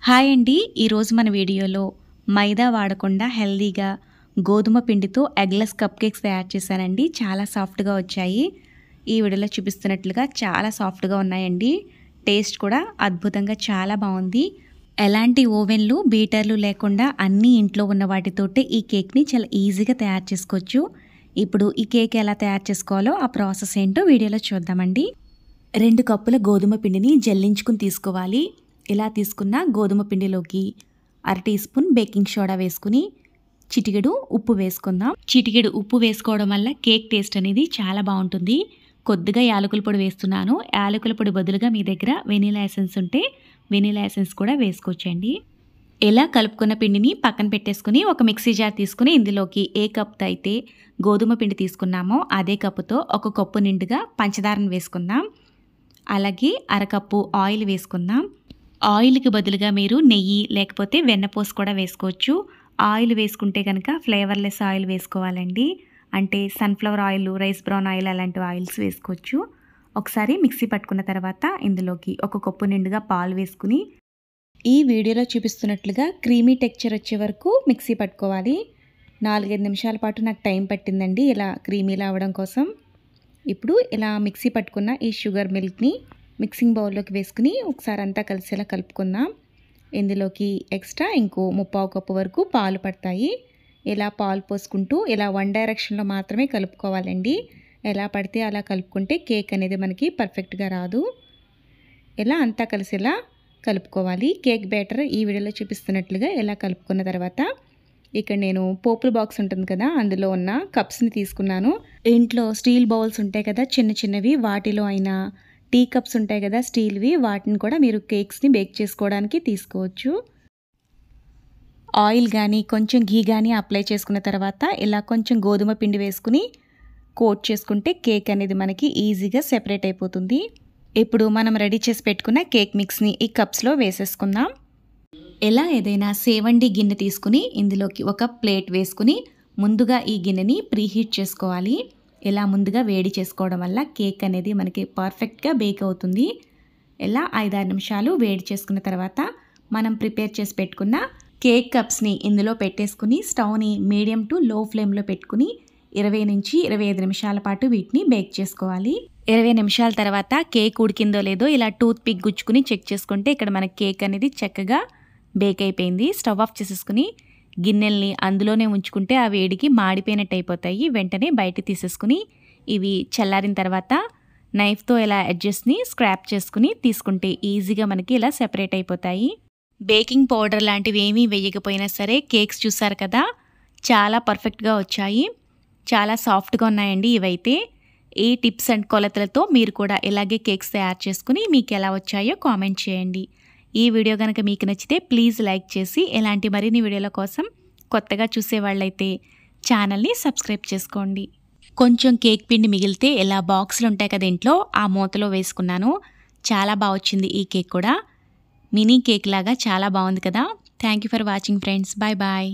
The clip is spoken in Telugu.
హాయ్ అండి. ఈరోజు మన వీడియోలో మైదా వాడకుండా హెల్తీగా గోధుమ పిండితో ఎగ్లెస్ కప్ కేక్స్ తయారు చేశానండి. చాలా సాఫ్ట్‌గా వచ్చాయి. ఈ వీడియోలో చూపిస్తున్నట్లుగా చాలా సాఫ్ట్‌గా ఉన్నాయండి. టేస్ట్ కూడా అద్భుతంగా చాలా బాగుంది. ఎలాంటి ఓవెన్లు, బీటర్లు లేకుండా అన్నీ ఇంట్లో ఉన్న వాటితోటే ఈ కేక్‌ని చాలా ఈజీగా తయారు చేసుకోవచ్చు. ఇప్పుడు ఈ కేక్ ఎలా తయారు చేసుకోవాలో ఆ ప్రాసెస్ ఏంటో వీడియోలో చూద్దామండి. 2 కప్పుల గోధుమ పిండిని జల్లించుకుని తీసుకోవాలి. ఇలా తీసుకున్న గోధుమ పిండిలోకి 1/2 టీ స్పూన్ బేకింగ్ సోడా వేసుకుని చిటికెడు ఉప్పు వేసుకుందాం. చిటికెడు ఉప్పు వేసుకోవడం వల్ల కేక్ టేస్ట్ అనేది చాలా బాగుంటుంది. కొద్దిగా యాలకుల పొడి వేస్తున్నాను. యాలకుల పొడి బదులుగా మీ దగ్గర వెనీలా ఎసెన్స్ ఉంటే వెనీలా ఎసెన్స్ కూడా వేసుకోవచ్చండి. ఇలా కలుపుకున్న పిండిని పక్కన పెట్టేసుకుని ఒక మిక్సీ జార్ తీసుకుని ఇందులోకి ఏ కప్తో అయితే గోధుమ పిండి తీసుకున్నామో అదే కప్పుతో 1 కప్పు నిండుగా పంచదారను వేసుకుందాం. అలాగే 1/2 కప్పు ఆయిల్ వేసుకుందాం. ఆయిల్కి బదులుగా మీరు నెయ్యి లేకపోతే వెన్నపూస కూడా వేసుకోవచ్చు. ఆయిల్ వేసుకుంటే కనుక ఫ్లేవర్లెస్ ఆయిల్ వేసుకోవాలండి. అంటే sunflower oil, rice brown oil అలాంటి ఆయిల్స్ వేసుకోవచ్చు. ఒకసారి మిక్సీ పట్టుకున్న తర్వాత ఇందులోకి 1 కప్పు నిండుగా పాలు వేసుకుని ఈ వీడియోలో చూపిస్తున్నట్లుగా క్రీమీ టెక్స్చర్ వచ్చే వరకు మిక్సీ పట్టుకోవాలి. 4-5 నిమిషాల పాటు నాకు టైం పట్టిందండి ఇలా క్రీమీలా అవ్వడం కోసం. ఇప్పుడు ఇలా మిక్సీ పట్టుకున్న ఈ షుగర్ మిల్క్ని మిక్సింగ్ బౌల్లోకి వేసుకుని ఒకసారి అంతా కలిసేలా కలుపుకుందాం. ఇందులోకి ఎక్స్ట్రా ఇంకో 3/4 కప్పు వరకు పాలు పడతాయి. ఇలా పాలు పోసుకుంటూ ఇలా వన్ డైరెక్షన్లో మాత్రమే కలుపుకోవాలండి. ఎలా పడితే అలా కలుపుకుంటే కేక్ అనేది మనకి పర్ఫెక్ట్గా రాదు. ఇలా అంతా కలిసేలా కలుపుకోవాలి. కేక్ బ్యాటర్ ఈ వీడియోలో చూపిస్తున్నట్లుగా ఇలా కలుపుకున్న తర్వాత ఇక్కడ నేను పోపుల బాక్స్ ఉంటుంది కదా, అందులో ఉన్న కప్స్ని తీసుకున్నాను. ఇంట్లో స్టీల్ బౌల్స్ ఉంటాయి కదా చిన్న చిన్నవి, వాటిలో అయినా టీ కప్స్ ఉంటాయి కదా స్టీల్వి, వాటిని కూడా మీరు కేక్స్ని బేక్ చేసుకోవడానికి తీసుకోవచ్చు. ఆయిల్ కానీ కొంచెం ఘీ కానీ అప్లై చేసుకున్న తర్వాత ఇలా కొంచెం గోధుమ పిండి వేసుకుని కోట్ చేసుకుంటే కేక్ అనేది మనకి ఈజీగా సెపరేట్ అయిపోతుంది. ఇప్పుడు మనం రెడీ చేసి పెట్టుకున్న కేక్ మిక్స్ని ఈ కప్స్లో వేసేసుకుందాం. ఇలా ఏదైనా సేవండి గిన్నె తీసుకుని ఇందులోకి ఒక ప్లేట్ వేసుకుని ముందుగా ఈ గిన్నెని ప్రీహీట్ చేసుకోవాలి. ఇలా ముందుగా వేడి చేసుకోవడం వల్ల కేక్ అనేది మనకి పర్ఫెక్ట్గా బేక్ అవుతుంది. ఇలా 5-6 నిమిషాలు వేడి చేసుకున్న తర్వాత మనం ప్రిపేర్ చేసి పెట్టుకున్న కేక్ కప్స్ని ఇందులో పెట్టేసుకుని స్టవ్ని మీడియం టు లో ఫ్లేమ్లో పెట్టుకుని 20 నుంచి 25 నిమిషాల పాటు వీటిని బేక్ చేసుకోవాలి. 20 నిమిషాల తర్వాత కేక్ ఉడికిందో లేదో ఇలా టూత్ పిక్ గుచ్చుకుని చెక్ చేసుకుంటే ఇక్కడ మన కేక్ అనేది చక్కగా బేక్ అయిపోయింది. స్టవ్ ఆఫ్ చేసేసుకుని గిన్నెల్ని అందులోనే ఉంచుకుంటే ఆ వేడికి మాడిపోయినట్టు అయిపోతాయి. వెంటనే బయట తీసేసుకుని ఇవి చల్లారిన తర్వాత నైఫ్తో ఇలా ఎడ్జెస్ని స్క్రాప్ చేసుకుని తీసుకుంటే ఈజీగా మనకి ఇలా సెపరేట్ అయిపోతాయి. బేకింగ్ పౌడర్ లాంటివి ఏమీ వేయకపోయినా సరే కేక్స్ చూసారు కదా చాలా పర్ఫెక్ట్గా వచ్చాయి. చాలా సాఫ్ట్గా ఉన్నాయండి ఇవైతే. ఈ టిప్స్ అండ్ కొలతలతో మీరు కూడా ఇలాగే కేక్స్ తయారు చేసుకుని మీకు ఎలా వచ్చాయో కామెంట్ చేయండి. ఈ వీడియో కనుక మీకు నచ్చితే ప్లీజ్ లైక్ చేసి ఇలాంటి మరిన్ని వీడియోల కోసం కొత్తగా చూసేవాళ్ళైతే ఛానల్ని సబ్స్క్రైబ్ చేసుకోండి. కొంచెం కేక్ పిండి మిగిలితే ఇలా బాక్సులు ఉంటాయి కదా ఇంట్లో, ఆ మూతలో వేసుకున్నాను. చాలా బాగా వచ్చింది ఈ కేక్ కూడా. మినీ కేక్ లాగా చాలా బాగుంది కదా. Thank you for watching friends. Bye bye.